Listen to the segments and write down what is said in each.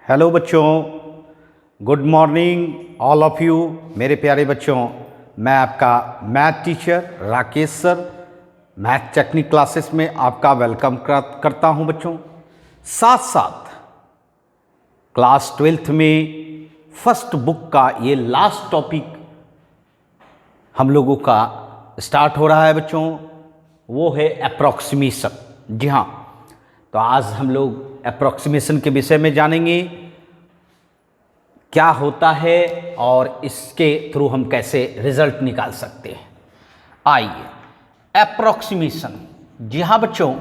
Hello बच्चों, good morning all of you. मेरे प्यारे बच्चों, मैं आपका math teacher Rakesh sir math technique classes में आपका वेलकम करता हूं बच्चों। साथ साथ क्लास 12th में फर्स्ट बुक का ये लास्ट टॉपिक हम लोगों का स्टार्ट हो रहा है बच्चों, वो है अप्रॉक्सीमेशन। जी हाँ, तो आज हम लोग अप्रॉक्सीमेशन के विषय में जानेंगे क्या होता है और इसके थ्रू हम कैसे रिजल्ट निकाल सकते हैं। आइए, अप्रॉक्सीमेशन। जी हाँ बच्चों,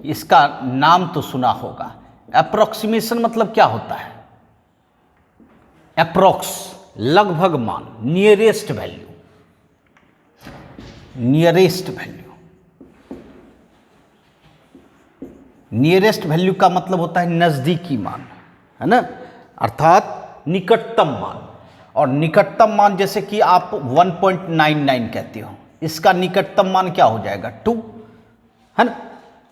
इसका नाम तो सुना होगा। अप्रॉक्सीमेशन मतलब क्या होता है? अप्रॉक्स, लगभग मान, nearest value. Nearest value, nearest value का मतलब होता है नजदीकी मान, है ना, अर्थात निकटतम मान। और निकटतम मान जैसे कि आप 1.99 कहते हो, इसका निकटतम मान क्या हो जाएगा? 2, है ना।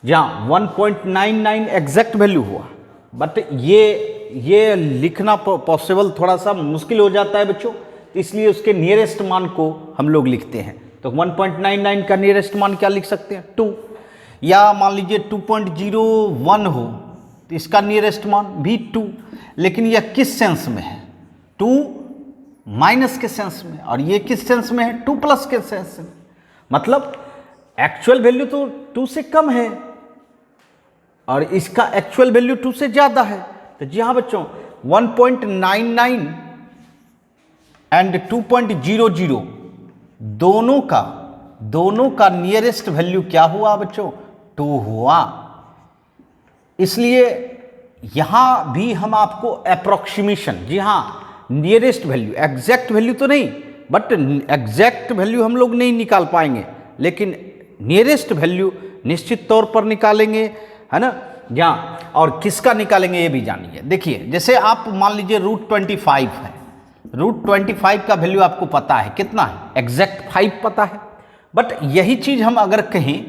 जहाँ 1.99 एग्जैक्ट वैल्यू हुआ, बट ये लिखना पॉसिबल थोड़ा सा मुश्किल हो जाता है बच्चों, तो इसलिए उसके नियरेस्ट मान को हम लोग लिखते हैं। तो 1.99 का नियरेस्ट मान क्या लिख सकते हैं? 2। या मान लीजिए 2.01 हो, तो इसका नियरेस्ट मान भी 2। लेकिन यह किस सेंस में है? 2 माइनस के सेंस में, और ये किस सेंस में है? 2 प्लस के सेंस में। मतलब एक्चुअल वैल्यू तो 2 से कम है और इसका एक्चुअल वैल्यू 2 से ज्यादा है। तो जी हाँ बच्चों, 1.99 एंड 2.00 दोनों का नियरेस्ट वैल्यू क्या हुआ बच्चों? 2 हुआ। इसलिए यहां भी हम आपको अप्रॉक्सीमेशन, जी हां, नियरेस्ट वैल्यू, एग्जैक्ट वैल्यू तो नहीं, बट एग्जैक्ट वैल्यू हम लोग नहीं निकाल पाएंगे, लेकिन नियरेस्ट वैल्यू निश्चित तौर पर निकालेंगे, है ना। जहां और किसका निकालेंगे ये भी जानिए। देखिए, जैसे आप मान लीजिए √25 है, √25 का वैल्यू आपको पता है कितना है? एग्जैक्ट 5 पता है। बट यही चीज हम अगर कहें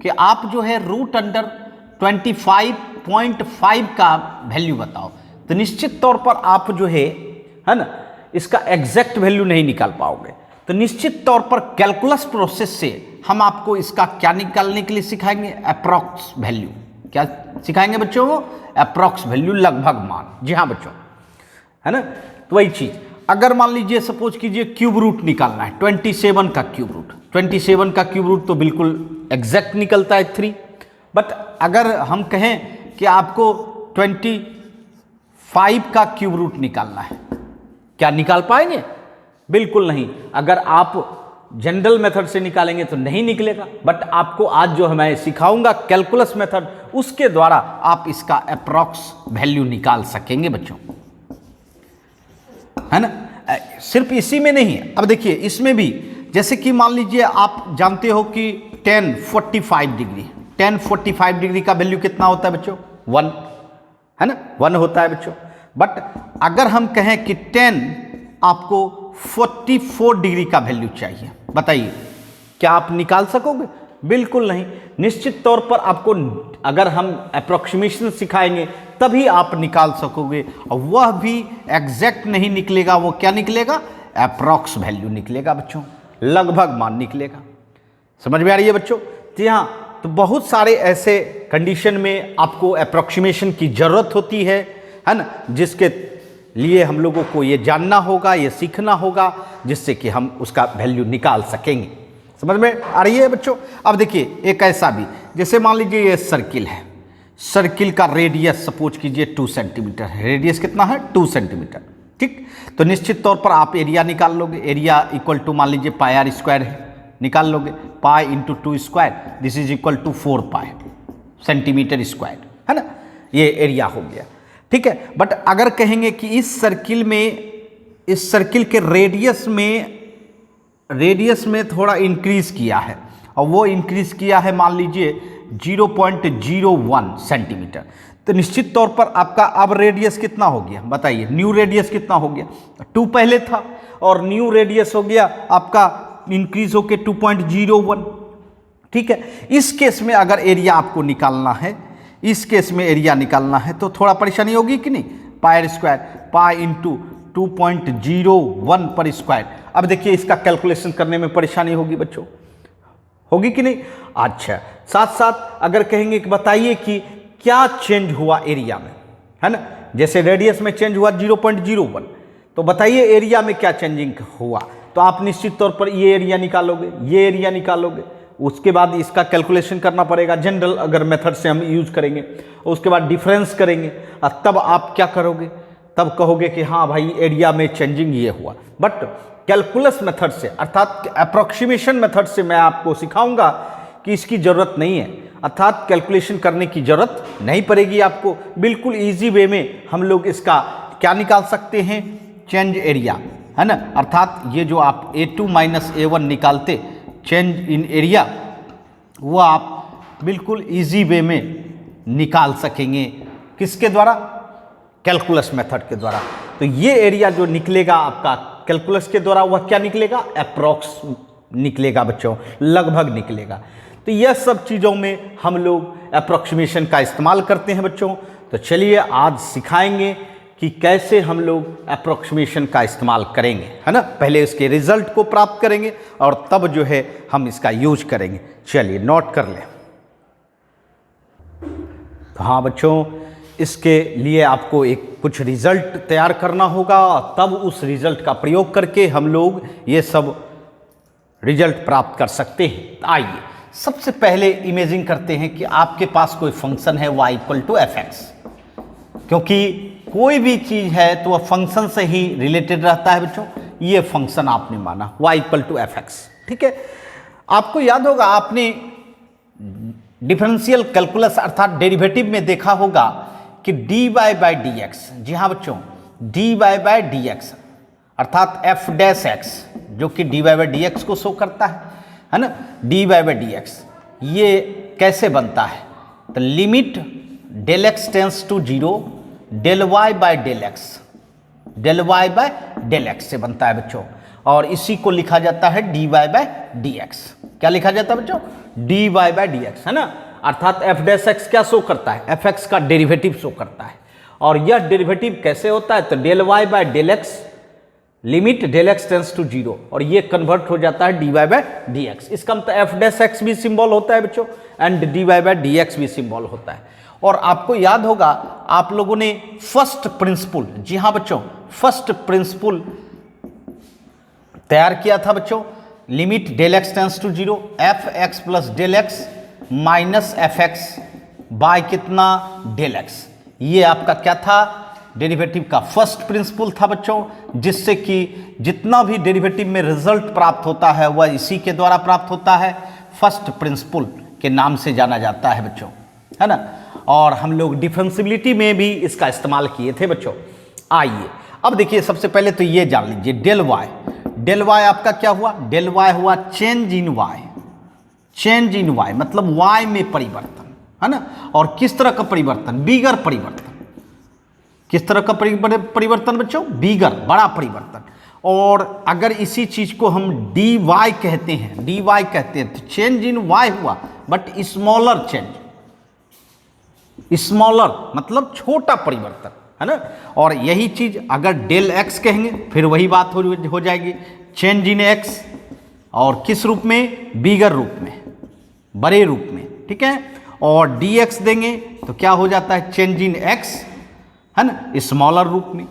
कि आप जो है √25.5 का वैल्यू बताओ, तो निश्चित तौर पर आप जो है ना, इसका एग्जैक्ट वैल्यू नहीं निकाल पाओगे। तो निश्चित तौर पर कैलकुलस प्रोसेस से हम आपको इसका क्या निकालने के लिए सिखाएंगे? Approx value. क्या सिखाएंगे बच्चों? अप्रॉक्स वैल्यू, लगभग मान। जी हाँ बच्चों, है ना। तो वही चीज, अगर मान लीजिए सपोज कीजिए क्यूब रूट निकालना है, 27 का क्यूब रूट। 27 का क्यूब रूट तो बिल्कुल एग्जैक्ट निकलता है 3। बट अगर हम कहें कि आपको 25 का क्यूब रूट निकालना है, क्या निकाल पाएंगे? बिल्कुल नहीं। अगर आप जनरल मेथड से निकालेंगे तो नहीं निकलेगा। बट आपको आज जो मैं सिखाऊंगा कैलकुलस मेथड, उसके द्वारा आप इसका अप्रॉक्स वैल्यू निकाल सकेंगे बच्चों, है ना। सिर्फ इसी में नहीं है, अब देखिए इसमें भी, जैसे कि मान लीजिए आप जानते हो कि 1045 डिग्री का वैल्यू कितना होता है बच्चों? 1, है ना, 1 होता है बच्चों। बट अगर हम कहें कि 10 आपको 44 डिग्री का वैल्यू चाहिए, बताइए क्या आप निकाल सकोगे? बिल्कुल नहीं। निश्चित तौर पर आपको, अगर हम अप्रॉक्सीमेशन सिखाएंगे तभी आप निकाल सकोगे, और वह भी एग्जैक्ट नहीं निकलेगा। वो क्या निकलेगा? अप्रॉक्स वैल्यू निकलेगा बच्चों, लगभग मान निकलेगा। समझ में आ रही है बच्चों? जी हाँ। तो बहुत सारे ऐसे कंडीशन में आपको अप्रॉक्सीमेशन की जरूरत होती है ना, जिसके लिए हम लोगों को ये जानना होगा, ये सीखना होगा, जिससे कि हम उसका वैल्यू निकाल सकेंगे। समझ में आ रही है बच्चों? अब देखिए एक ऐसा भी, जैसे मान लीजिए ये सर्किल है, सर्किल का रेडियस सपोज कीजिए 2 सेंटीमीटर है। रेडियस कितना है? 2 सेंटीमीटर। ठीक, तो निश्चित तौर पर आप एरिया निकाल लोगे। एरिया इक्वल टू मान लीजिए πr² है, निकाल लोगे। Pi into 2 square, this is equal to 4 pi centimetre square, है ना। ये एरिया हो गया, ठीक है। बट अगर कहेंगे कि इस सर्किल के रेडियस में थोड़ा इंक्रीज किया है, और वो इंक्रीज किया है मान लीजिए 0.01 सेंटीमीटर, तो निश्चित तौर पर आपका अब रेडियस कितना हो गया? बताइए, न्यू रेडियस कितना हो गया? 2 पहले था और न्यू रेडियस हो गया आपका इंक्रीज होके 2.01। ठीक है। इस केस में अगर एरिया आपको निकालना है, इस केस में एरिया निकालना है तो थोड़ा परेशानी होगी कि नहीं? पाई स्क्वायर, पाई इंटू 2.01 पर स्क्वायर। अब देखिए इसका कैलकुलेशन करने में परेशानी होगी बच्चों, होगी कि नहीं? अच्छा, साथ साथ अगर कहेंगे कि बताइए कि क्या चेंज हुआ एरिया में, है ना, जैसे रेडियस में चेंज हुआ 0.01, तो बताइए एरिया में क्या चेंजिंग हुआ, तो आप निश्चित तौर पर ये एरिया निकालोगे, ये एरिया निकालोगे, उसके बाद इसका कैलकुलेशन करना पड़ेगा जनरल अगर मेथड से हम यूज करेंगे, उसके बाद डिफरेंस करेंगे और तब आप क्या करोगे, तब कहोगे कि हाँ भाई एरिया में चेंजिंग ये हुआ। बट कैलकुलस मेथड से अर्थात अप्रोक्सीमेशन मेथड से मैं आपको सिखाऊंगा कि इसकी ज़रूरत नहीं है, अर्थात कैलकुलेशन करने की ज़रूरत नहीं पड़ेगी आपको। बिल्कुल ईजी वे में हम लोग इसका क्या निकाल सकते हैं, चेंज एरिया, है ना, अर्थात ये जो आप A2 माइनस A1 निकालते चेंज इन एरिया, वो आप बिल्कुल ईजी वे में निकाल सकेंगे, किसके द्वारा, कैलकुलस मेथड के द्वारा। तो ये एरिया जो निकलेगा आपका कैलकुलस के द्वारा वह क्या निकलेगा, अप्रॉक्स निकलेगा बच्चों, लगभग निकलेगा। तो यह सब चीज़ों में हम लोग अप्रोक्सीमेशन का इस्तेमाल करते हैं बच्चों। तो चलिए आज सिखाएंगे कि कैसे हम लोग अप्रोक्सीमेशन का इस्तेमाल करेंगे, है ना। पहले इसके रिजल्ट को प्राप्त करेंगे और तब जो है हम इसका यूज करेंगे। चलिए नोट कर लें। तो हाँ बच्चों, इसके लिए आपको एक कुछ रिजल्ट तैयार करना होगा, तब उस रिजल्ट का प्रयोग करके हम लोग ये सब रिजल्ट प्राप्त कर सकते हैं। आइए सबसे पहले इमेजिन करते हैं कि आपके पास कोई फंक्शन है y equal to f x, क्योंकि कोई भी चीज़ है तो वह फंक्शन से ही रिलेटेड रहता है बच्चों। ये फंक्शन आपने माना y equal to f x, ठीक है। आपको याद होगा आपने डिफरेंशियल कैलकुलस अर्थात डेरिवेटिव में देखा होगा कि dy बाई डी एक्स, जी हाँ बच्चों, dy बाई डी एक्स अर्थात एफ डैश एक्स जो कि dy बाई डी एक्स को शो करता है ना, dy बाई डी एक्स ये कैसे बनता है, तो limit del x tends to zero del y by del x, del y by del x से बनता है बच्चों। और इसी को लिखा जाता है dy बाई डी एक्स। क्या लिखा जाता है बच्चों, dy बाई डी एक्स, है ना, अर्थात एफ डैश एक्स क्या शो करता है, एफ एक्स का डेरिवेटिव शो करता है। और यह डेरिवेटिव कैसे होता है, तो del y by del x limit del x tends to zero, और ये कन्वर्ट हो जाता है dy बाई डी एक्स। इसका मतलब एफ डैश एक्स भी सिंबल होता है बच्चों and dy by D x भी सिंबल होता है। और आपको याद होगा आप लोगों ने फर्स्ट प्रिंसिपल, जी हाँ बच्चों, फर्स्ट प्रिंसिपल तैयार किया था बच्चों, limit del x tends to zero f x plus del x minus F x by कितना, डेल एक्स। ये आपका क्या था, डेरिवेटिव का फर्स्ट प्रिंसिपल था बच्चों, जिससे कि जितना भी डेरिवेटिव में रिजल्ट प्राप्त होता है वह इसी के द्वारा प्राप्त होता है, फर्स्ट प्रिंसिपल के नाम से जाना जाता है बच्चों, है ना। और हम लोग डिफरेंशिबिलिटी में भी इसका इस्तेमाल किए थे बच्चों। आइए अब देखिए, सबसे पहले तो ये जान लीजिए डेल वाई आपका क्या हुआ, डेल वाई हुआ change in y, change in y मतलब वाई में परिवर्तन, है ना। और किस तरह का परिवर्तन, बिगर परिवर्तन। किस तरह का परिवर्तन बच्चों, बिगर, बड़ा परिवर्तन। और अगर इसी चीज को हम dy कहते हैं, dy कहते हैं, तो चेंज इन y हुआ बट स्मॉलर चेंज, स्मॉलर मतलब छोटा परिवर्तन, है ना। और यही चीज अगर डेल x कहेंगे फिर वही बात हो जाएगी, चेंज इन x, और किस रूप में, बिगर रूप में, बड़े रूप में, ठीक है। और dx देंगे तो क्या हो जाता है, चेंज इन x, है ना, स्मॉलर रूप में,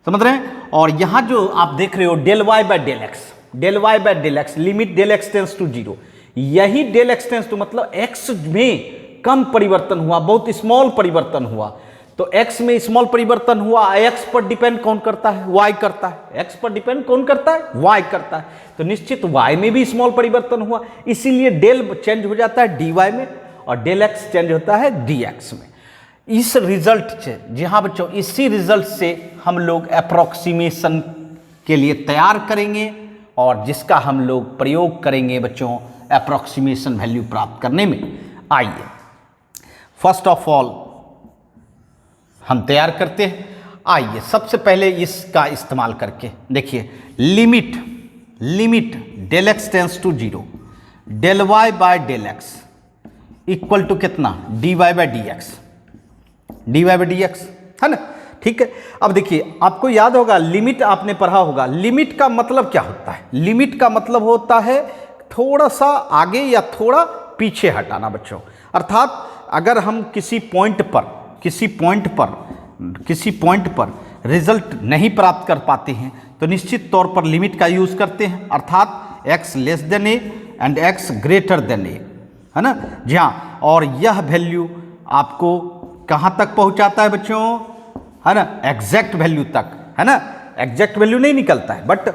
समझ रहे हैं। और यहां जो आप देख रहे हो del y by del x, del y by del x limit del x tends to zero, यही डेल एक्स टेंस टू मतलब x में कम परिवर्तन हुआ, बहुत स्मॉल परिवर्तन हुआ। तो x में स्मॉल परिवर्तन हुआ, x पर डिपेंड कौन करता है, y करता है, x पर डिपेंड कौन करता है, y करता है। तो निश्चित y में भी स्मॉल परिवर्तन हुआ, इसीलिए डेल चेंज हो जाता है dy में और डेल x चेंज होता है dx में। इस रिजल्ट से, जी हाँ बच्चों, इसी रिजल्ट से हम लोग अप्रोक्सीमेशन के लिए तैयार करेंगे और जिसका हम लोग प्रयोग करेंगे बच्चों अप्रोक्सीमेशन वैल्यू प्राप्त करने में। आइए फर्स्ट ऑफ ऑल हम तैयार करते हैं। आइए सबसे पहले इसका इस्तेमाल करके देखिए, limit del x tends to zero del y by del x equal to कितना, dy by D x, dy by D x, है ना। ठीक है। अब देखिए, आपको याद होगा लिमिट आपने पढ़ा होगा, लिमिट का मतलब क्या होता है? लिमिट का मतलब होता है थोड़ा सा आगे या थोड़ा पीछे हटाना बच्चों। अर्थात अगर हम किसी पॉइंट पर रिजल्ट नहीं प्राप्त कर पाते हैं तो निश्चित तौर पर लिमिट का यूज करते हैं, अर्थात x less than A and x greater than A, है ना जी हाँ। और यह वैल्यू आपको कहाँ तक पहुँचाता है बच्चों, है ना, एग्जैक्ट वैल्यू तक, है ना। एग्जैक्ट वैल्यू नहीं निकलता है बट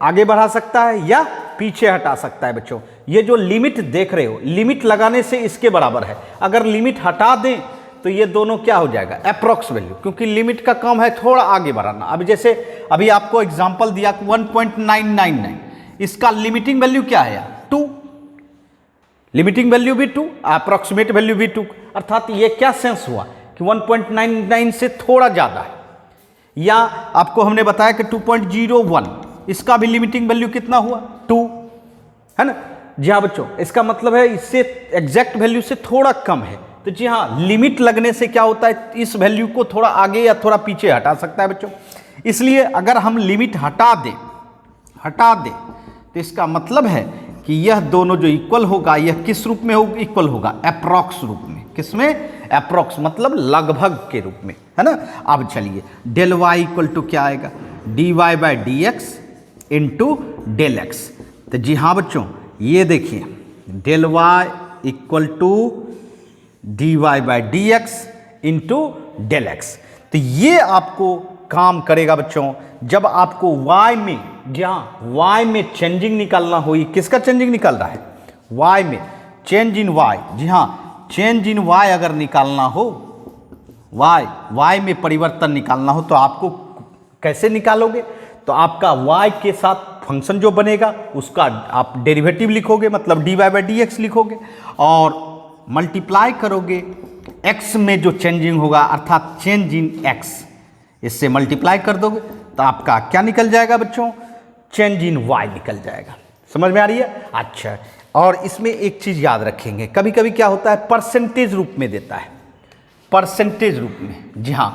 आगे बढ़ा सकता है या पीछे हटा सकता है बच्चों। ये जो लिमिट देख रहे हो, लिमिट लगाने से इसके बराबर है। अगर लिमिट हटा दें तो ये दोनों क्या हो जाएगा, अप्रॉक्स वैल्यू, क्योंकि लिमिट का काम है थोड़ा आगे बढ़ाना। अब जैसे अभी आपको एग्जांपल दिया 1.999, इसका लिमिटिंग वैल्यू क्या है, 2, लिमिटिंग वैल्यू भी 2, अप्रॉक्सीमेट वैल्यू भी 2। अर्थात ये क्या सेंस हुआ कि 1.99 से थोड़ा ज़्यादा है। या आपको हमने बताया कि 2.01, इसका भी लिमिटिंग वैल्यू कितना हुआ, 2, है ना जी हाँ बच्चों। इसका मतलब है इससे एग्जैक्ट वैल्यू से थोड़ा कम है। तो जी हाँ, लिमिट लगने से क्या होता है, इस वैल्यू को थोड़ा आगे या थोड़ा पीछे हटा सकता है बच्चों। इसलिए अगर हम लिमिट हटा दें तो इसका मतलब है कि यह दोनों जो इक्वल होगा, यह किस रूप में होगा, इक्वल होगा अप्रॉक्स रूप में। किसमें, अप्रॉक्स मतलब लगभग के रूप में, है ना। अब चलिए डेल वाई इक्वल टू क्या आएगा, d y by D x into del x. तो जी हाँ बच्चों, ये देखिए del y equal to d y by D x into del x. तो ये आपको काम करेगा बच्चों जब आपको y में, जहाँ y में चेंजिंग निकालना हो। किसका चेंजिंग निकल रहा है, y में, चेंज इन y, जी हाँ चेंज इन y अगर निकालना हो, y में परिवर्तन निकालना हो तो आपको कैसे निकालोगे, तो आपका y के साथ फंक्शन जो बनेगा उसका आप डेरिवेटिव लिखोगे, मतलब d y by D x लिखोगे, और मल्टीप्लाई करोगे x में जो चेंजिंग होगा, अर्थात चेंज इन x, इससे मल्टीप्लाई कर दोगे तो आपका क्या निकल जाएगा बच्चों, चेंज इन y निकल जाएगा। समझ में आ रही है? अच्छा, और इसमें एक चीज़ याद रखेंगे, कभी कभी क्या होता है परसेंटेज रूप में देता है, परसेंटेज रूप में, जी हाँ,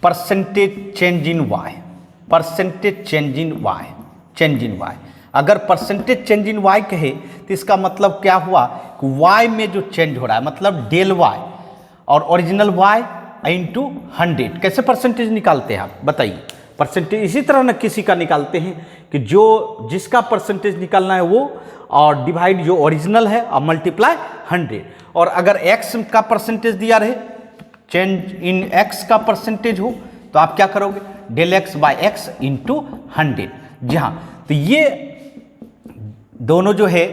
percentage change in y, percentage change in y, change in y। अगर परसेंटेज चेंज इन y कहे तो इसका मतलब क्या हुआ कि y में जो चेंज हो रहा है, मतलब डेल y और ओरिजिनल y इंटू 100। कैसे परसेंटेज निकालते हैं आप बताइए? परसेंटेज इसी तरह न किसी का निकालते हैं कि जो जिसका परसेंटेज निकालना है वो, और डिवाइड जो ओरिजिनल है और मल्टीप्लाई 100। और अगर x का परसेंटेज दिया रहे, चेंज इन x का परसेंटेज हो, तो आप क्या करोगे, del x by x into 100। जी हाँ, तो ये दोनों जो है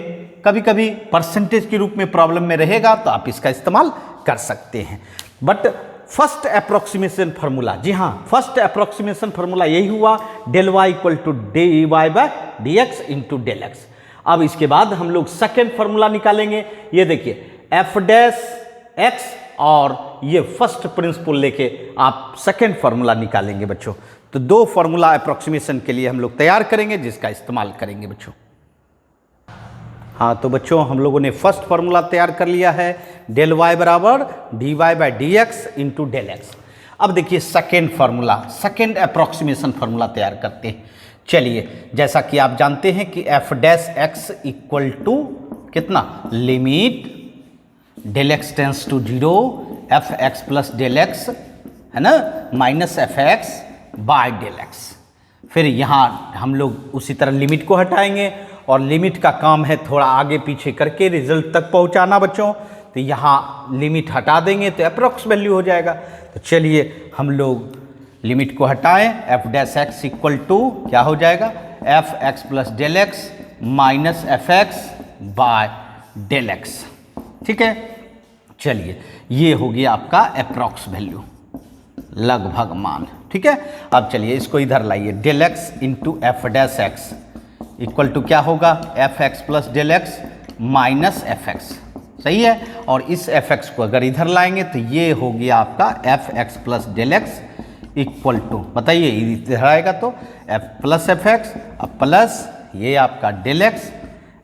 कभी कभी परसेंटेज के रूप में प्रॉब्लम में रहेगा तो आप इसका इस्तेमाल कर सकते हैं। बट फर्स्ट अप्रोक्सीमेशन फार्मूला, जी हाँ, फर्स्ट अप्रोक्सीमेशन फार्मूला यही हुआ, del y equal to d y by d x into del x. अब इसके बाद हम लोग सेकेंड फार्मूला निकालेंगे। ये देखिए एफ डैश एक्स, और ये फर्स्ट प्रिंसिपल लेके आप सेकेंड फार्मूला निकालेंगे बच्चों। तो दो फार्मूला अप्रोक्सीमेशन के लिए हम लोग तैयार करेंगे जिसका इस्तेमाल करेंगे बच्चों। हाँ, तो बच्चों हम लोगों ने फर्स्ट फार्मूला तैयार कर लिया है, डेल वाई बराबर d y by D x into del x. अब देखिए second formula, second approximation formula तैयार करते हैं। चलिए, जैसा कि आप जानते हैं कि F dash x equal to कितना, limit del x tends to 0 F x plus del x, है ना, minus F x by del X. फिर यहाँ हम लोग उसी तरह लिमिट को हटाएंगे, और लिमिट का काम है थोड़ा आगे पीछे करके रिजल्ट तक पहुँचाना बच्चों। तो यहाँ लिमिट हटा देंगे तो अप्रॉक्स वैल्यू हो जाएगा। तो चलिए हम लोग लिमिट को हटाएं, f dash x equal to क्या हो जाएगा, f x plus del x minus F x by del x. ठीक है, चलिए ये हो गया आपका अप्रॉक्स वैल्यू, लगभग मान। ठीक है, अब चलिए इसको इधर लाइए, del x into F dash x equal to क्या होगा, f x plus del x minus F x. सही है, और इस एफ एक्स को अगर इधर लाएंगे तो ये हो गया आपका f x plus del x equal to, बताइए इधर आएगा तो एफ प्लस एफ एक्स, अब प्लस ये आपका del x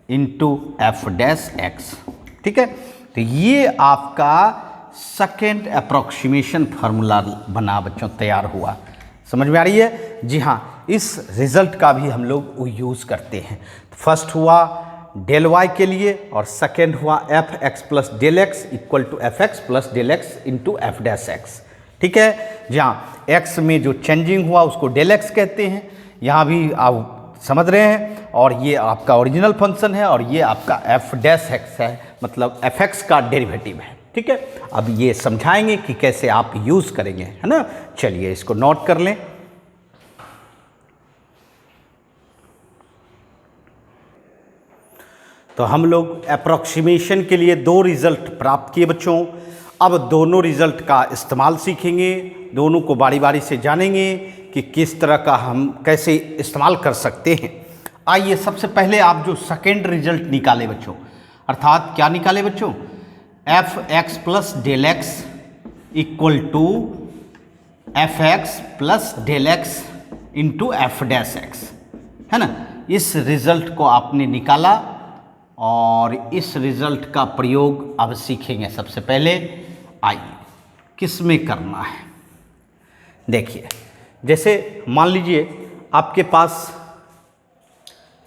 into F dash x. ठीक है, तो ये आपका सेकेंड अप्रोक्सीमेशन फार्मूला बना बच्चों, तैयार हुआ। समझ में आ रही है? जी हाँ, इस रिजल्ट का भी हम लोग यूज़ करते हैं। फर्स्ट हुआ डेल वाई के लिए और सेकेंड हुआ f x plus del x equal to f x plus del x into F dash x. ठीक है, जहाँ एक्स में जो चेंजिंग हुआ उसको डेल एक्स कहते हैं, यहाँ भी आप समझ रहे हैं। और ये आपका ओरिजिनल फंक्शन है और ये आपका एफ डैश एक्स है, मतलब एफ एक्स का डेरिवेटिव है। ठीक है, अब ये समझाएंगे कि कैसे आप यूज़ करेंगे, है ना। चलिए इसको नोट कर लें। तो हम लोग अप्रोक्सीमेशन के लिए दो रिजल्ट प्राप्त किए बच्चों। अब दोनों रिजल्ट का इस्तेमाल सीखेंगे, दोनों को बारी बारी से जानेंगे कि किस तरह का हम कैसे इस्तेमाल कर सकते हैं। आइए सबसे पहले आप जो सेकेंड रिजल्ट निकाले बच्चों, अर्थात क्या निकाले बच्चों, f x plus del x equal to f x plus del x into F dash x, है ना। इस रिजल्ट को आपने निकाला और इस रिजल्ट का प्रयोग अब सीखेंगे। सबसे पहले आइए किस में करना है। देखिए, जैसे मान लीजिए आपके पास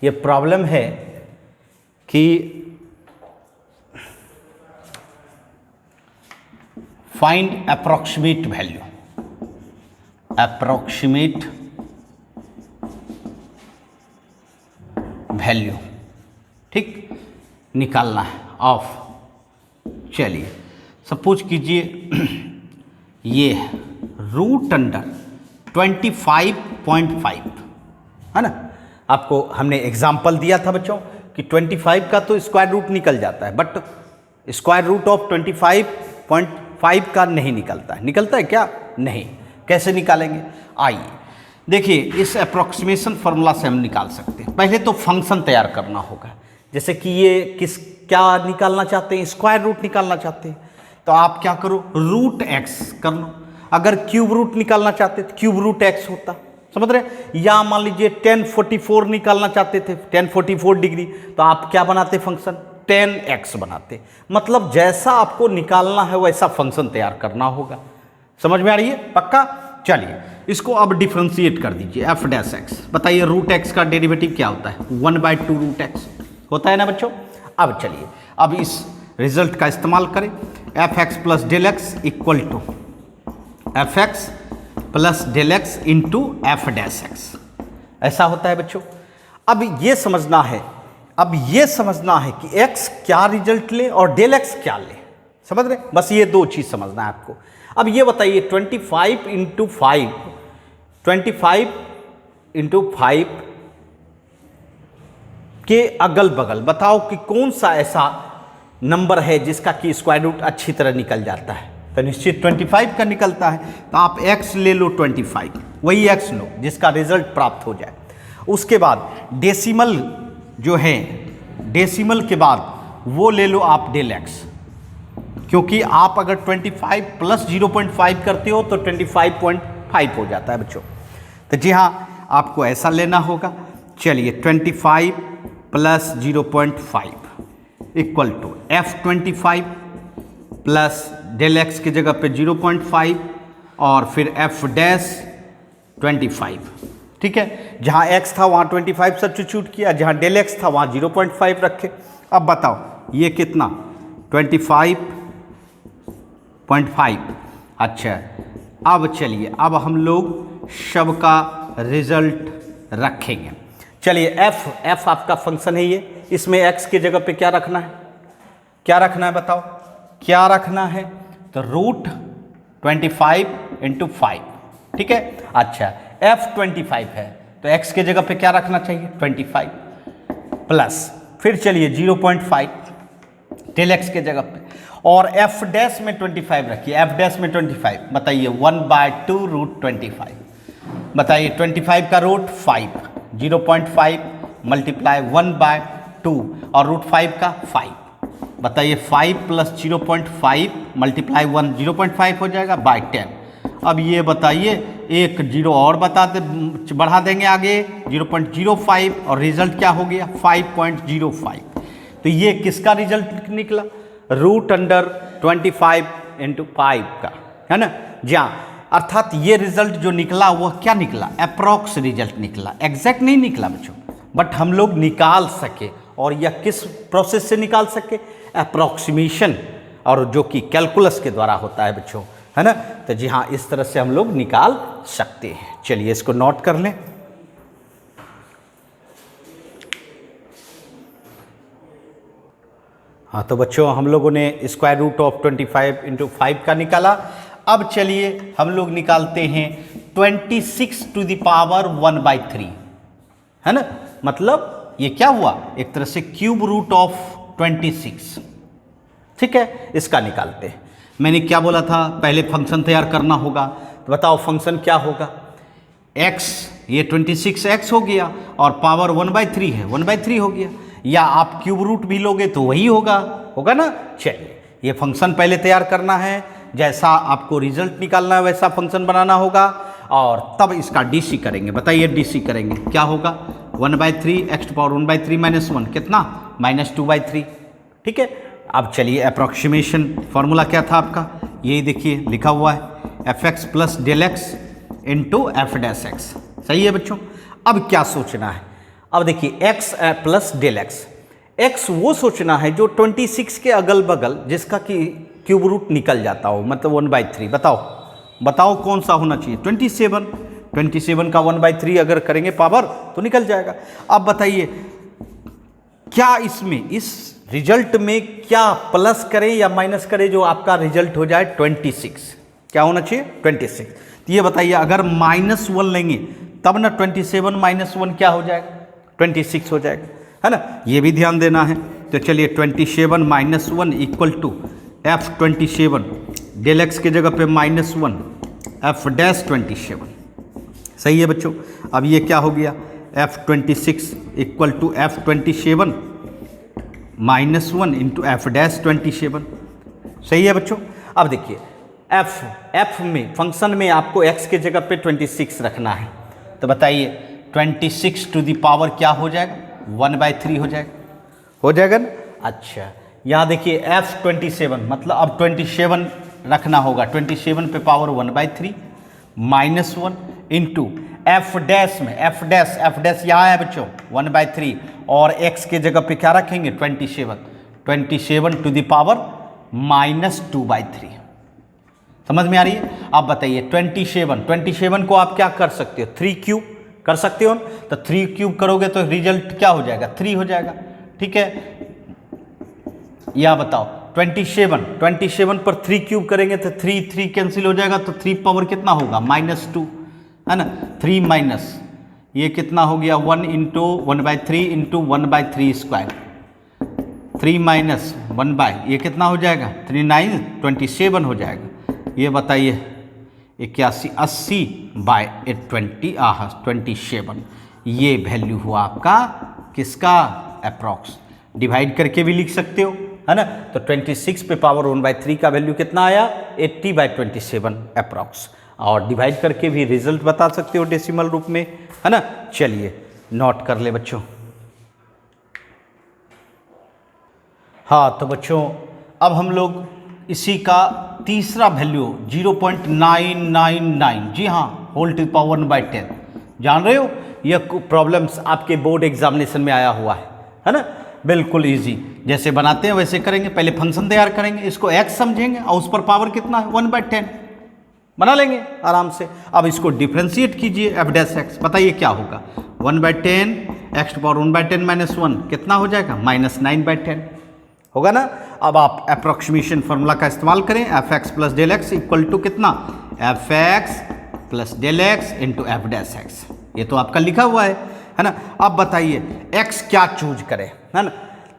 ये प्रॉब्लम है कि find approximate value, approximate value, ठीक, निकालना है ऑफ। चलिए सपोज कीजिए ये रूट अंडर 25.5, है ना। आपको हमने एग्जाम्पल दिया था बच्चों कि 25 का तो स्क्वायर रूट निकल जाता है, बट स्क्वायर रूट ऑफ 25.5 का नहीं निकलता है। निकलता है क्या? नहीं। कैसे निकालेंगे? आइए देखिए, इस अप्रोक्सीमेशन फार्मूला से हम निकाल सकते हैं। पहले तो फंक्शन तैयार करना होगा, जैसे कि ये क्या निकालना चाहते हैं, स्क्वायर रूट निकालना चाहते हैं, तो आप क्या करो, रूट एक्स कर लो। अगर क्यूब रूट निकालना चाहते तो क्यूब रूट एक्स होता, समझ रहे। या मान लीजिए 1044 निकालना चाहते थे, 1044 डिग्री, तो आप क्या बनाते फंक्शन, 10x बनाते। मतलब जैसा आपको निकालना है वैसा फंक्शन तैयार करना होगा। समझ में आ रही है? पक्का। चलिए इसको अब डिफ्रेंशिएट कर दीजिए, एफ डैश एक्स। बताइए रूट एक्स का डेरिवेटिव क्या होता है? 1/2 रूट एक्स होता है ना बच्चों। अब चलिए अब इस रिजल्ट का इस्तेमाल करें, f x plus del x equal to f x plus del x into F dash x, ऐसा होता है बच्चों। अब ये समझना है, कि x क्या रिजल्ट ले और डेल एक्स क्या ले, समझ रहे। बस ये दो चीज समझना है आपको। अब ये बताइए 25 इंटू 5 के अगल बगल बताओ कि कौन सा ऐसा नंबर है जिसका कि स्क्वायर रूट अच्छी तरह निकल जाता है। तो निश्चित 25 का निकलता है, तो आप x ले लो 25, वही x लो जिसका रिजल्ट प्राप्त हो जाए। उसके बाद डेसिमल जो है, डेसिमल के बाद वो ले लो आप डेल x, क्योंकि आप अगर 25 प्लस 0.5 करते हो तो 25.5 हो जाता है बच्चों। तो जी हाँ, आपको ऐसा लेना होगा। चलिए 25 plus 0.5 equal to F25 plus del x की जगह पे 0.5 और फिर F डैश 25, ठीक है। जहाँ x था वहाँ 25 सब्स्टिट्यूट किया, जहाँ डेल एक्स था वहाँ 0.5 रखे। अब बताओ ये कितना, 25.5। अच्छा, अब चलिए अब हम लोग सब का रिजल्ट रखेंगे। चलिए f आपका फंक्शन है ये, इसमें x की जगह पे क्या रखना है, बताओ क्या रखना है, तो रूट 25 इंटू 5, ठीक है। अच्छा, F25 है तो x के जगह पे क्या रखना चाहिए, 25 प्लस फिर चलिए 0.5 डेल x के जगह पे, और f डैश में 25 रखिए, f डैश में 25, बताइए 1/2 रूट 25। बताइए 25 का रूट 5, 0.5 मल्टीप्लाई 1/2 और रूट 5 का 5। बताइए 5 प्लस 0.5 मल्टीप्लाई 1, 0.5 हो जाएगा बाय 10। अब ये बताइए एक जीरो और बढ़ा देंगे आगे 0.05 और रिजल्ट क्या हो गया 5.05। तो ये किसका रिजल्ट निकला, रूट अंडर 25 इंटू 5 का, है ना जी हाँ। अर्थात ये रिजल्ट जो निकला वह क्या निकला, अप्रॉक्स रिजल्ट निकला, एग्जैक्ट नहीं निकला बच्चों, बट हम लोग निकाल सके। और यह किस प्रोसेस से निकाल सके, अप्रॉक्सीमेशन, और जो कि कैलकुलस के द्वारा होता है बच्चों, है ना। तो जी हाँ, इस तरह से हम लोग निकाल सकते हैं। चलिए इसको नोट कर लें। हाँ तो बच्चों हम लोगों ने स्क्वायर रूट ऑफ 25 इंटू 5 का निकाला। अब चलिए हम लोग निकालते हैं 26 टू द पावर 1/3, है ना। मतलब ये क्या हुआ, एक तरह से क्यूब रूट ऑफ 26, ठीक है, इसका निकालते हैं। मैंने क्या बोला था, पहले फंक्शन तैयार करना होगा। तो बताओ फंक्शन क्या होगा, x, ये 26x हो गया और पावर 1/3 है, 1/3 हो गया, या आप क्यूब रूट भी लोगे तो वही होगा ना। चलिए ये फंक्शन पहले तैयार करना है, जैसा आपको रिजल्ट निकालना है वैसा फंक्शन बनाना होगा, और तब इसका डीसी करेंगे। बताइए डीसी करेंगे क्या होगा, 1/3 x टू पावर 1/3 माइनस 1 कितना, -2/3, ठीक है। अब चलिए अप्रॉक्सीमेशन फॉर्मूला क्या था आपका, यही देखिए लिखा हुआ है, fx plus del x into F dash x, सही है बच्चों। अब क्या सोचना है, अब देखिए x प्लस डेल एक्स वो सोचना है जो 26 के अगल बगल जिसका कि क्यूब रूट निकल जाता हो, मतलब 1/3। बताओ कौन सा होना चाहिए, 27 का 1/3 अगर करेंगे पावर तो निकल जाएगा। अब बताइए क्या इसमें, इस रिजल्ट में क्या प्लस करें या माइनस करें जो आपका रिजल्ट हो जाए 26, क्या होना चाहिए 26। तो ये बताइए अगर -1 लेंगे तब ना 27 - 1 क्या हो जाएगा, 26 हो जाएगा, है ना। ये भी ध्यान देना है। तो चलिए 27 - 1 equal to f27, del x की जगह पे -1 f डैश 27, सही है बच्चों। अब ये क्या हो गया, f26 equal to f27 -1 into F dash 27, सही है बच्चों। अब देखिए f में फंक्शन में आपको x के जगह पे 26 रखना है। तो बताइए 26 टू द पावर क्या हो जाएगा, 1/3 हो जाएगा ना। अच्छा यहाँ देखिए f27 मतलब अब 27 रखना होगा, 27 पे पावर 1/3 -1 इंटू एफ डैश में एफ डैश यहाँ है बच्चों 1/3, और x के जगह पे क्या रखेंगे 27 टू द पावर -2/3, समझ में आ रही है। अब बताइए 27 को आप क्या कर सकते हो, 3 क्यूब कर सकते हो, तो 3 क्यूब करोगे तो रिजल्ट क्या हो जाएगा, 3 हो जाएगा, ठीक है। या बताओ 27 पर 3 क्यूब करेंगे तो 3 कैंसिल हो जाएगा, तो 3 पावर कितना होगा -2, है ना। 3 माइनस ये कितना हो गया 1 इंटू 1/3 इंटू 1/3 स्क्वायर, 3 माइनस 1 ये कितना हो जाएगा 3 9 27 हो जाएगा। ये बताइए 81 80/27, ये वैल्यू हुआ आपका किसका, अप्रॉक्स। डिवाइड करके भी लिख सकते हो, है ना। तो 26 पे पावर 1/3 का वैल्यू कितना आया 80/27 अप्रॉक्स, और डिवाइड करके भी रिजल्ट बता सकते हो डेसिमल रूप में, है ना। चलिए नोट कर ले बच्चों। हाँ तो बच्चों अब हम लोग इसी का तीसरा वैल्यू 0.999, जी हाँ, होल टू पावर 1/10, जान रहे हो। यह प्रॉब्लम्स आपके बोर्ड एग्जामिनेशन में आया हुआ है ना। बिल्कुल इजी, जैसे बनाते हैं वैसे करेंगे। पहले फंक्शन तैयार करेंगे, इसको x समझेंगे और उस पर पावर कितना है 1/10 बना लेंगे आराम से। अब इसको डिफ्रेंशिएट कीजिए f डैश x, बताइए क्या होगा 1/10 x टू पावर 1/10 - 1 कितना हो जाएगा -9/10 होगा ना। अब आप अप्रॉक्सीमेशन फार्मूला का इस्तेमाल करें, fx plus del x equal to कितना fx plus del x into F dash x, ये तो आपका लिखा हुआ है ना। अब बताइए x क्या चूज करें, है ना।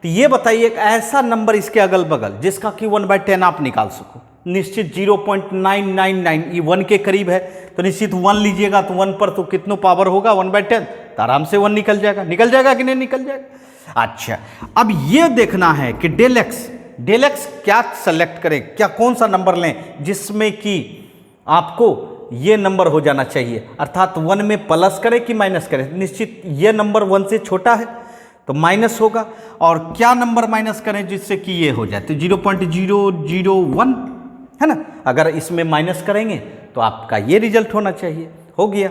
तो ये बताइए एक ऐसा नंबर इसके अगल बगल जिसका कि 1/10 आप निकाल सको। निश्चित 0.999 ये 1 के करीब है, तो निश्चित 1 लीजिएगा तो 1 पर तो कितनों पावर होगा 1/10, तो आराम से 1 निकल जाएगा कि नहीं निकल जाएगा। अच्छा अब ये देखना है कि डेल एक्स क्या सेलेक्ट करें, क्या कौन सा नंबर लें जिसमें कि आपको ये नंबर हो जाना चाहिए, अर्थात 1 में प्लस करें कि माइनस करें। निश्चित ये नंबर 1 से छोटा है तो माइनस होगा, और क्या नंबर माइनस करें जिससे कि ये हो जाए, तो 0.001 है ना। अगर इसमें माइनस करेंगे तो आपका ये रिजल्ट होना चाहिए, हो गया।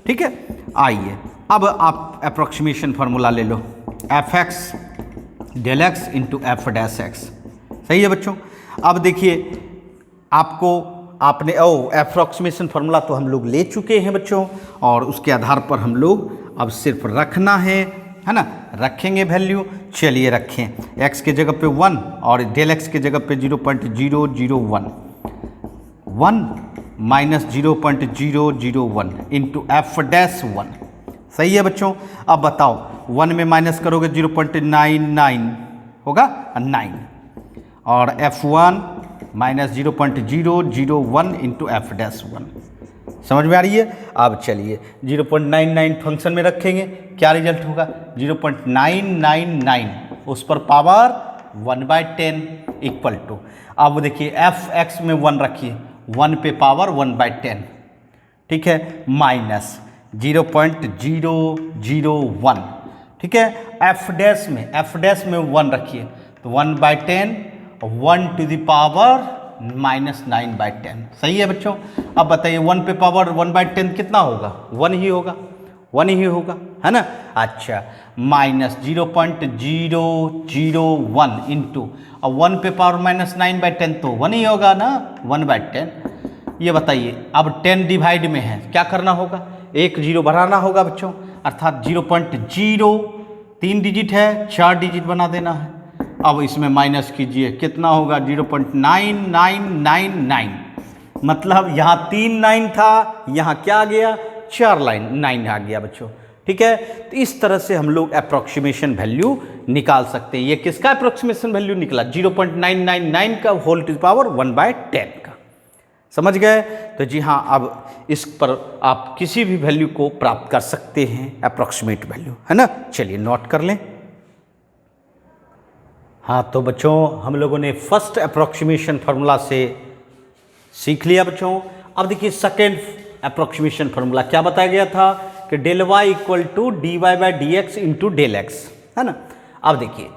ठीक है, आइए अब आप अप्रोक्सीमेशन फार्मूला ले लो, F X del x into F dash x. सही है बच्चों। अब देखिए आपको आपने अप्रोक्सीमेशन फार्मूला तो हम लोग ले चुके हैं बच्चों, और उसके आधार पर हम लोग अब सिर्फ रखना है ना, रखेंगे वैल्यू। चलिए रखें, एक्स के जगह पे 1 और डेल एक्स के जगह पे 0.001, 1 माइनस 0.001 इंटू एफ डैश 1। सही है बच्चों। अब बताओ 1 में माइनस करोगे 0.99 होगा 9, और F1 minus 0.001 into F dash 1। समझ में आ रही है। अब चलिए 0.99 फंक्शन में रखेंगे, क्या रिजल्ट होगा 0.999, उस पर पावर 1/10 इक्वल टू, अब देखिए एफ एक्स में 1 रखिए, 1 पे पावर 1/10, ठीक है, माइनस 0.001, ठीक है। एफ डैश में 1 रखिए तो 1/10, 1 टू द पावर माइनस 9/10। सही है बच्चों। अब बताइए 1 पे पावर 1/10 कितना होगा, 1 ही होगा, 1 ही होगा, है ना। अच्छा, माइनस 0.001 इंटू, अब 1 पे पावर माइनस 9/10 तो 1 ही होगा ना, 1/10। ये बताइए अब 10 डिवाइड में है, क्या करना होगा, एक जीरो बढ़ाना होगा बच्चों, अर्थात 0.0 3 डिजिट है, 4 डिजिट बना देना है। अब इसमें माइनस कीजिए, कितना होगा 0.9999, मतलब यहाँ 3 9 था, यहाँ क्या आ गया 4 9 आ गया बच्चों। ठीक है, तो इस तरह से हम लोग अप्रोक्सीमेशन वैल्यू निकाल सकते हैं। ये किसका अप्रोक्सीमेशन वैल्यू निकला, 0.999 का होल टू द पावर 1/10 का। समझ गए। तो जी हाँ, अब इस पर आप किसी भी वैल्यू को प्राप्त कर सकते हैं, अप्रोक्सीमेट वैल्यू, है ना। चलिए नोट कर लें। हाँ, तो बच्चों हम लोगों ने फर्स्ट अप्रोक्सीमेशन फार्मूला से सीख लिया बच्चों। अब देखिए सेकेंड अप्रोक्सीमेशन फार्मूला क्या बताया गया था कि del y equal to d y by D x into del x, है ना। अब देखिए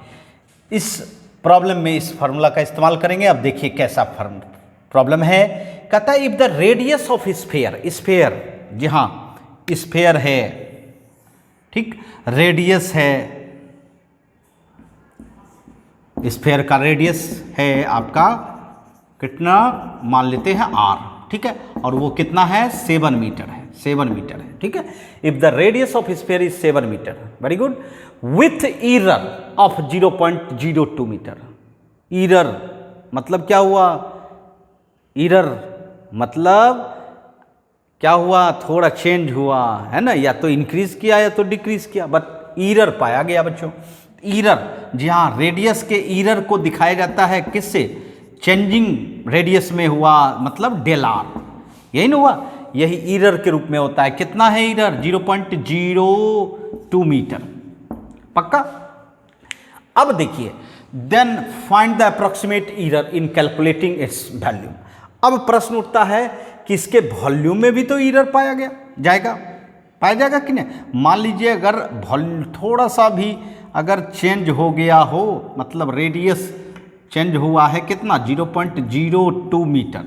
इस प्रॉब्लम में इस फार्मूला का इस्तेमाल करेंगे। अब देखिए कैसा प्रॉब्लम है, कहता है if the radius of sphere, जी हाँ स्फेयर है, ठीक, रेडियस है, स्फेयर का रेडियस है आपका कितना, मान लेते हैं r, ठीक है, और वो कितना है 7 मीटर है, 7 मीटर है, ठीक है। If the radius of sphere is 7 metre, very good, with error of 0.02 metre. Error मतलब क्या हुआ, एरर मतलब क्या हुआ, थोड़ा चेंज हुआ, है ना, या तो इंक्रीज किया या तो डिक्रीज किया, बट एरर पाया गया बच्चों। एरर, जी हाँ, रेडियस के एरर को दिखाया जाता है किससे, चेंजिंग रेडियस में हुआ, मतलब डेल आर, यही ना हुआ, यही एरर के रूप में होता है। कितना है एरर, 0.02 मीटर, पक्का। अब देखिए then find the approximate error in calculating its value. अब प्रश्न उठता है कि इसके वॉल्यूम में भी तो एरर पाया जाएगा कि नहीं। मान लीजिए अगर थोड़ा सा भी अगर चेंज हो गया हो, मतलब रेडियस चेंज हुआ है कितना 0.02 मीटर,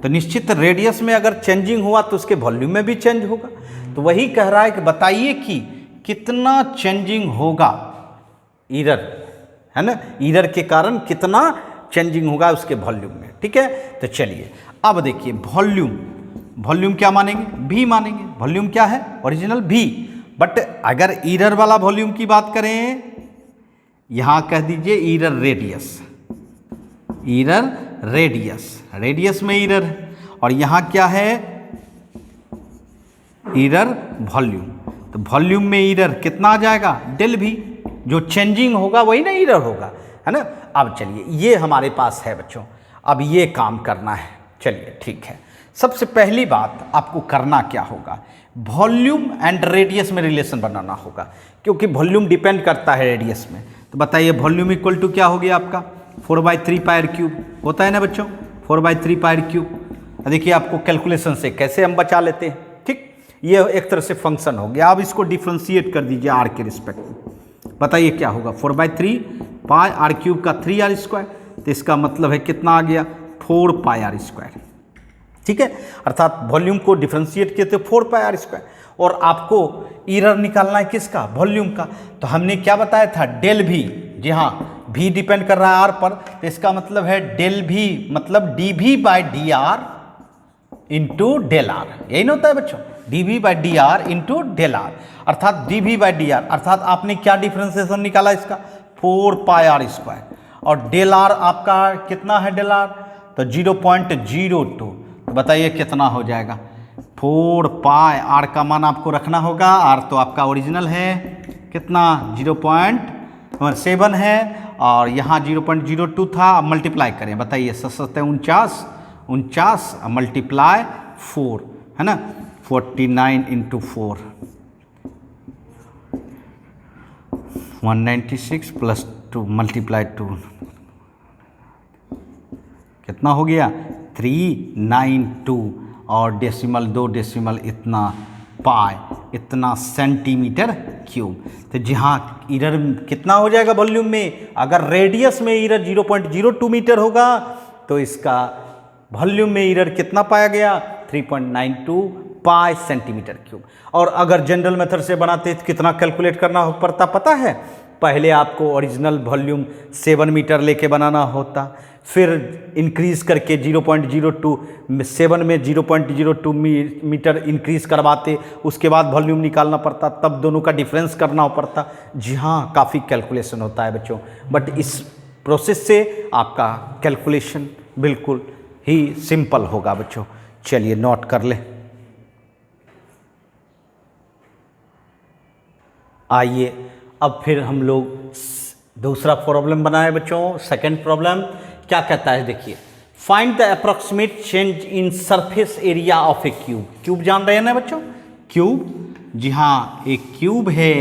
तो निश्चित रेडियस में अगर चेंजिंग हुआ तो उसके वॉल्यूम में भी चेंज होगा। तो वही कह रहा है कि बताइए कि कितना चेंजिंग होगा एरर, है ना, एरर के कारण कितना चेंजिंग होगा उसके वॉल्यूम में। ठीक है, तो चलिए अब देखिए वॉल्यूम क्या मानेंगे, भी मानेंगे। वॉल्यूम क्या है, ओरिजिनल भी, बट अगर एरर वाला वॉल्यूम की बात करें, यहां कह दीजिए एरर रेडियस में एरर है, और यहां क्या है एरर वॉल्यूम। तो वॉल्यूम में एरर कितना आ जाएगा, डेल भी, जो चेंजिंग होगा वही ना एरर होगा, है ना। अब चलिए ये हमारे पास है बच्चों, अब ये काम करना है। चलिए ठीक है, सबसे पहली बात आपको करना क्या होगा, वॉल्यूम एंड रेडियस में रिलेशन बनाना होगा, क्योंकि वॉल्यूम डिपेंड करता है रेडियस में। तो बताइए वॉल्यूम इक्वल टू क्या हो गया आपका 4/3 पायर क्यूब, होता है ना बच्चों, 4/3 पायर क्यूब। देखिए आपको कैलकुलेशन से कैसे हम बचा लेते हैं, ठीक, ये एक तरह से फंक्शन हो गया। अब इसको डिफ्रेंशिएट कर दीजिए आर के रिस्पेक्ट में, बताइए क्या होगा 4/3 पाई r³ का 3r², तो इसका मतलब है कितना आ गया 4 पाई आर स्क्वायर, ठीक है। अर्थात वॉल्यूम को डिफ्रेंशिएट किए थे 4 पाई आर स्क्वायर, और आपको एरर निकालना है किसका, वॉल्यूम का। तो हमने क्या बताया था, डेल भी, जी हाँ, भी डिपेंड कर रहा है आर पर, तो इसका मतलब है डेल भी मतलब D V by D R into del R, यही ना होता है बच्चों, D V by D R into del R, अर्थात D V by D R, अर्थात आपने क्या डिफ्रेंसिएशन निकाला इसका, 4 पाई आर स्क्वायर, और डेल आर आपका कितना है, डेल आर तो 0.02, तो बताइए कितना हो जाएगा, 4 पाई, आर का मान आपको रखना होगा, आर तो आपका ओरिजिनल है कितना 0.7 है, और यहाँ 0.02 था, अब मल्टीप्लाई करें, बताइए 49 मल्टीप्लाई 4 है ना, 49 इंटू 4 196 प्लस 2 मल्टीप्लाई 2 कितना हो गया 392, और डेसिमल 2 डेसिमल इतना पाई, इतना सेंटीमीटर क्यूब। तो जहाँ एरर कितना हो जाएगा वॉल्यूम में, अगर रेडियस में एरर 0.02 मीटर होगा तो इसका वॉल्यूम में एरर कितना पाया गया 3.92 पाई सेंटीमीटर क्यूब। और अगर जनरल मेथड से बनाते तो कितना कैलकुलेट करना पड़ता पता है, पहले आपको ओरिजिनल वॉल्यूम 7 मीटर लेके बनाना होता, फिर इंक्रीज करके 0.02 7 में 0.02 मीटर इंक्रीज करवाते, उसके बाद वॉल्यूम निकालना पड़ता, तब दोनों का डिफरेंस करना पड़ता। जी हाँ, काफ़ी कैलकुलेशन होता है बच्चों, बट इस प्रोसेस से आपका कैलकुलेशन बिल्कुल ही सिंपल होगा बच्चों। चलिए नोट कर ले। आइए अब फिर हम लोग दूसरा प्रॉब्लम बनाए बच्चों। सेकंड प्रॉब्लम क्या कहता है, देखिए, find the approximate change in surface area of A cube. Cube जान रहे हैं ना बच्चों, क्यूब, जी हाँ, एक क्यूब है,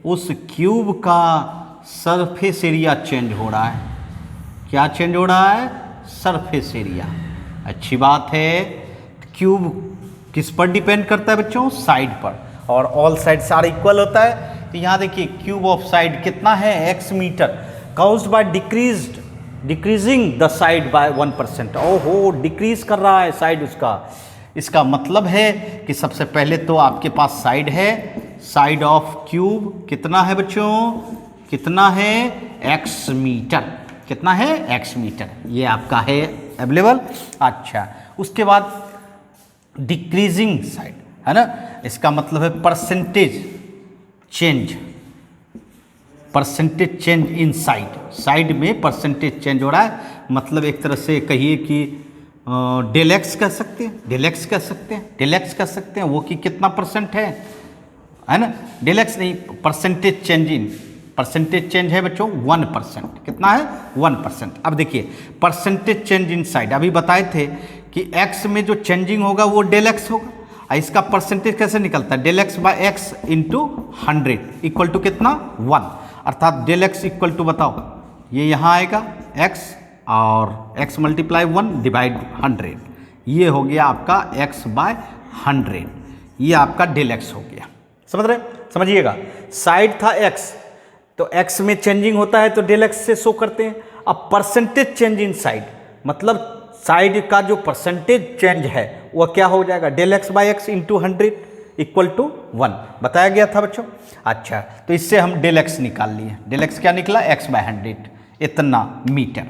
उस क्यूब का सरफेस एरिया चेंज हो रहा है। क्या चेंज हो रहा है, सरफेस एरिया। अच्छी बात है। क्यूब किस पर डिपेंड करता है बच्चों, साइड पर, और ऑल साइड्स आर इक्वल होता है। तो यहाँ देखिए क्यूब ऑफ साइड कितना है, x metre, caused by decreasing the side by 1%। ओहो, डिक्रीज कर रहा है साइड उसका। इसका मतलब है कि सबसे पहले तो आपके पास साइड है, साइड ऑफ क्यूब कितना है बच्चों, कितना है x मीटर, कितना है x मीटर, ये आपका है अवेलेबल। अच्छा, उसके बाद डिक्रीजिंग साइड है ना, इसका मतलब है percentage change in side, side में परसेंटेज चेंज हो रहा है। मतलब एक तरह से कहिए कि डेल एक्स कह सकते हैं, डेल एक्स कह सकते हैं, वो कि कितना परसेंट है ना, डेल एक्स नहीं, परसेंटेज चेंज है बच्चों 1%, कितना है 1%। अब देखिए परसेंटेज चेंज इन साइड, अभी बताए थे कि एक्स में जो चेंजिंग होगा वो डेल एक्स होगा, इसका परसेंटेज कैसे निकलता है, del x by x into 100 equal to कितना 1, अर्थात डेल एक्स इक्वल टू बताओ, ये यहाँ आएगा x और x मल्टीप्लाई 1 डिवाइड 100, ये हो गया आपका x बाय 100, ये आपका डेल एक्स हो गया। समझ रहे, समझिएगा, साइड था x, तो x में चेंजिंग होता है तो डेल एक्स से शो करते हैं। अब परसेंटेज चेंज इन साइड, मतलब साइड का जो परसेंटेज चेंज है वह क्या हो जाएगा, del x by x into 100 equal to 1 बताया गया था बच्चों। अच्छा, तो इससे हम डेल एक्स निकाल लिए, डेल एक्स क्या निकला x बाय 100 इतना मीटर।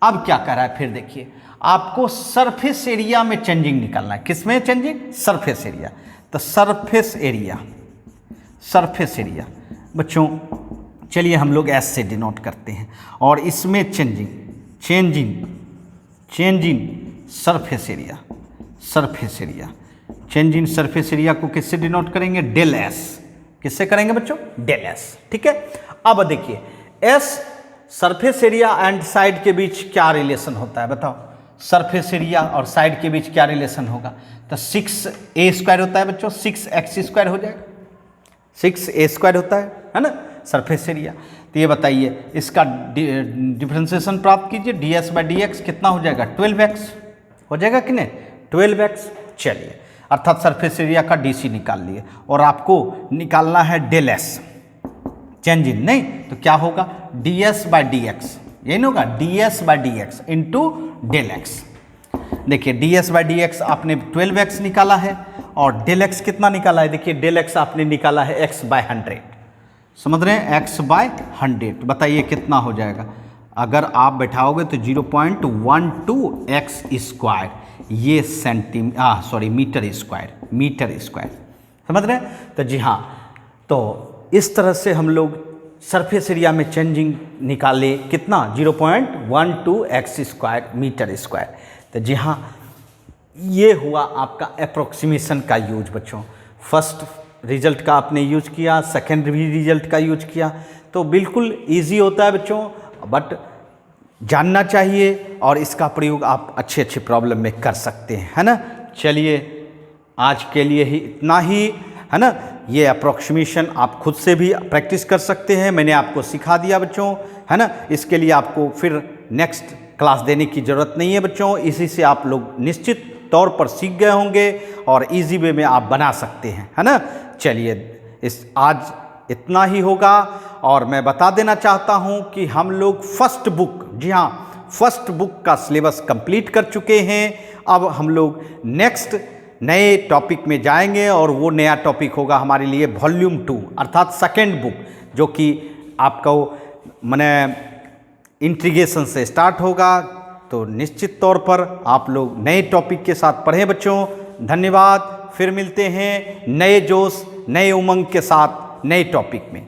अब क्या कर रहा है, फिर देखिए, आपको सरफेस एरिया में चेंजिंग निकालना है। किस में चेंजिंग, सरफेस एरिया। तो सरफेस एरिया बच्चों, चलिए हम लोग एस से डिनोट करते हैं, और इसमें चेंजिंग सरफेस एरिया को किससे डिनोट करेंगे, डेल एस। किससे करेंगे बच्चों, डेल एस। ठीक है, अब देखिए S surface area and side के बीच क्या रिलेशन होता है बताओ, सरफेस एरिया और साइड के बीच क्या रिलेशन होगा, तो 6a² होता है बच्चों, 6x² हो जाएगा, 6a² होता है ना सरफेस एरिया। तो ये बताइए इसका डिफरेंशिएशन प्राप्त कीजिए, ds बाई dx कितना हो जाएगा, 12x हो जाएगा कि नहीं, 12x। चलिए, अर्थात सरफेस एरिया का डीसी निकाल लिए, और आपको निकालना है डेल एस चेंज इन, नहीं तो क्या होगा ds बाई dx, यही ना होगा D S by D x into del X. देखिए D S by D X आपने 12x निकाला है और डेल एक्स कितना निकाला है, देखिए डेल एक्स आपने निकाला है x बाय 100, समझ रहे हैं, x बाय 100। बताइए कितना हो जाएगा, अगर आप बैठाओगे तो 0.12 एक्स स्क्वायर, ये मीटर स्क्वायर, समझ रहे हैं। तो जी हाँ, तो इस तरह से हम लोग सरफेस एरिया में चेंजिंग निकाले, कितना 0.12 एक्स स्क्वायर मीटर स्क्वायर। तो जी हाँ, ये हुआ आपका अप्रोक्सीमेशन का यूज बच्चों। फर्स्ट रिजल्ट का आपने यूज किया, सेकेंड भी रिजल्ट का यूज किया, तो बिल्कुल इजी होता है बच्चों, बट जानना चाहिए और इसका प्रयोग आप अच्छे अच्छे प्रॉब्लम में कर सकते हैं, है ना। चलिए आज के लिए ही इतना ही, है ना। ये अप्रोक्सीमेशन आप खुद से भी प्रैक्टिस कर सकते हैं, मैंने आपको सिखा दिया बच्चों, है ना। इसके लिए आपको फिर नेक्स्ट क्लास देने की ज़रूरत नहीं है बच्चों, इसी से आप लोग निश्चित तौर पर सीख गए होंगे और इजी वे में आप बना सकते हैं, है ना। चलिए इस आज इतना ही होगा। और मैं बता देना चाहता हूं कि हम लोग फर्स्ट बुक, जी हाँ, फर्स्ट बुक का सिलेबस कंप्लीट कर चुके हैं। अब हम लोग नेक्स्ट नए टॉपिक में जाएंगे और वो नया टॉपिक होगा हमारे लिए वॉल्यूम 2 अर्थात सेकेंड बुक, जो कि आपका माने इंटीग्रेशन से स्टार्ट होगा। तो निश्चित तौर पर आप लोग नए टॉपिक के साथ पढ़ें बच्चों। धन्यवाद, फिर मिलते हैं नए जोश नए उमंग के साथ नए टॉपिक में।